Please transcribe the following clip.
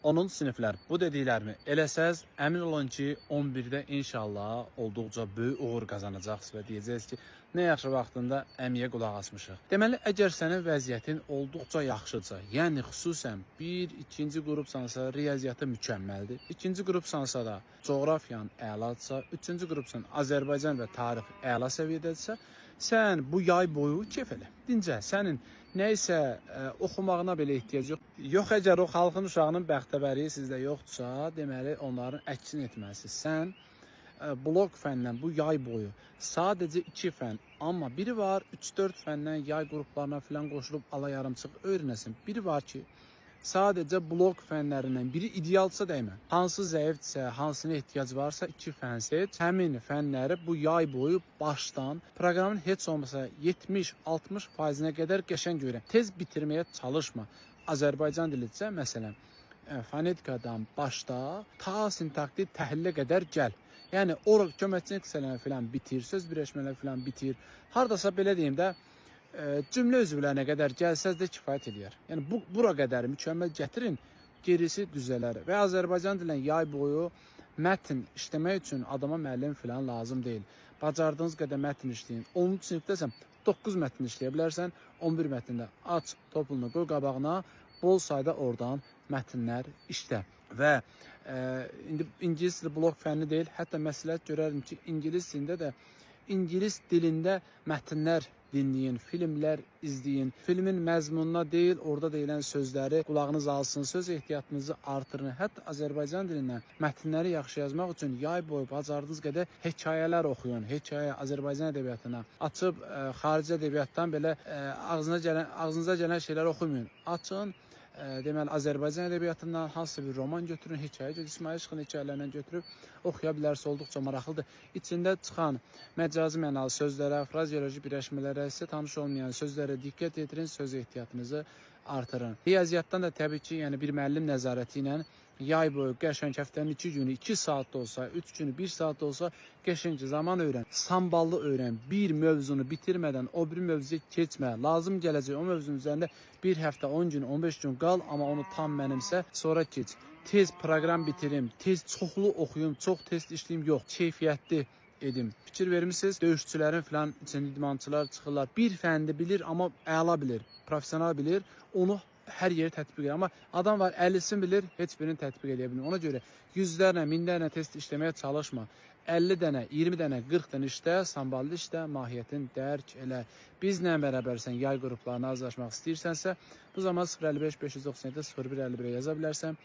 10-cu siniflər, bu dediklərimi eləsəz, əmin olun ki, 11-də inşallah olduqca böyük uğur qazanacaqsınız və deyəcəksiniz ki, nə yaxşı vaxtında əmiyə qulaq asmışıq. Deməli, əgər sənin vəziyyətin olduqca yaxşıca, yəni xüsusən 1, 2-ci qrupsansa, riyaziyyatı mükəmməldir. 2-ci qrupsansa da coğrafiyan əladısa, 3-cü qrupsan Azərbaycan və tarix əla səviyyədədirsə, sən bu yay boyu kef elə. Dincə, sənin nəysə oxumağına belə ehtiyac yox. Yox, əgər o xalqın uşağının bəxtəvəriyi sizdə yoxdursa, deməli onların əksini etməlisiniz. Sən blok fəndən bu yay boyu sadəcə 2 fən, amma biri var 3-4 fəndən yay qruplarına filan qoşulub ala yarımçıq öyrənəsin. Biri var ki, sadəcə blok fənlərindən biri idealsa dəymə. Hansı zəifdirsə, hansına ehtiyac varsa 2 fən seç. Həmin fənləri bu yay boyu başdan proqramın heç olmasa 70-60%-nə qədər qəşəng öyrən. Tez bitirməyə çalışma. Azərbaycan dilidirsə, məsələn, fonetikadan başda ta sintaktik təhlilə qədər gəl. Yəni, oral köməkçilik hissələrini filan bitir, söz birləşmələri filan bitir. Hardasa belə deyim də, cümlə üzvlərinə qədər gəlsəz də kifayət eləyər. Yəni, bura qədər mükəmməl gətirin, gerisi düzələr. Və Azərbaycan dilinin yay boyu mətn işləmək üçün adama müəllim filan lazım deyil. Bacardığınız qədər mətn işləyin. 10-cu sinifdəsən 9 mətn işləyə bilərsən, 11 mətndə aç topunu qoy qabağına, bol sayda oradan mətnlər işlə. Və indi ingilis dili blok fənni deyil, hətta məsləhət görərdim ki, ingilis dilində də İngilis dilində mətnlər dinləyin, filmlər izləyin. Filmin məzmununa deyil, orada deyilən sözləri qulağınız alsın, söz ehtiyatınızı artırın. Hətta Azərbaycan dilindən mətnləri yaxşı yazmaq üçün yay boyu bacardığınız qədər hekayələr oxuyun. Hekayə Azərbaycan ədəbiyyatına açıb xarici ədəbiyyatdan belə ağzınıza gələn şeylər oxumayın. Açın. Deməli, Azərbaycan ədəbiyyatından hansısa bir roman götürün, hekayə götürün, İsmail Şıxın hekayələrindən götürüb oxuya bilərsə olduqca maraqlıdır. İçində çıxan məcazi mənalı sözlərə, frazeoloji birləşmələrə, sizə tanış olmayan sözlərə diqqət yetirin, söz ehtiyatınızı artırın. Riyaziyyatdan da təbii ki, yəni bir müəllim nəzarəti ilə yay boyu qəşəng həftənin 2 günü 2 saat da olsa, 3 günü 1 saat da olsa qəşəngcə zaman öyrən. Samballı öyrən. Bir mövzunu bitirmədən o bir mövzuya keçmə. Lazım gələcək o mövzunun üzərində bir həftə, 10 gün, 15 gün qal, amma onu tam mənimsə, sonra keç. Tez proqram bitirim, tez çoxlu oxuyum, çox test işləyim, yox, keyfiyyətli edim. Fikir vermisiniz, döyüşçülərin filan içində idmançılar çıxırlar. Bir fəndi bilir, amma əla bilir, professional bilir, onu hər yeri tətbiq edir. Amma adam var 50'sini bilir, heç birini tətbiq edə bilmir. Ona görə yüzlərlə, minlərlə test işləməyə çalışma. 50 dənə, 20 dənə, 40 dənə işlə, samballı işlə, mahiyyətin dərk elə. Bizlə bərabərsən, yay qruplarına azlaşmaq istəyirsənsə, bu zaman 055 597 0151 yaza bilərsən.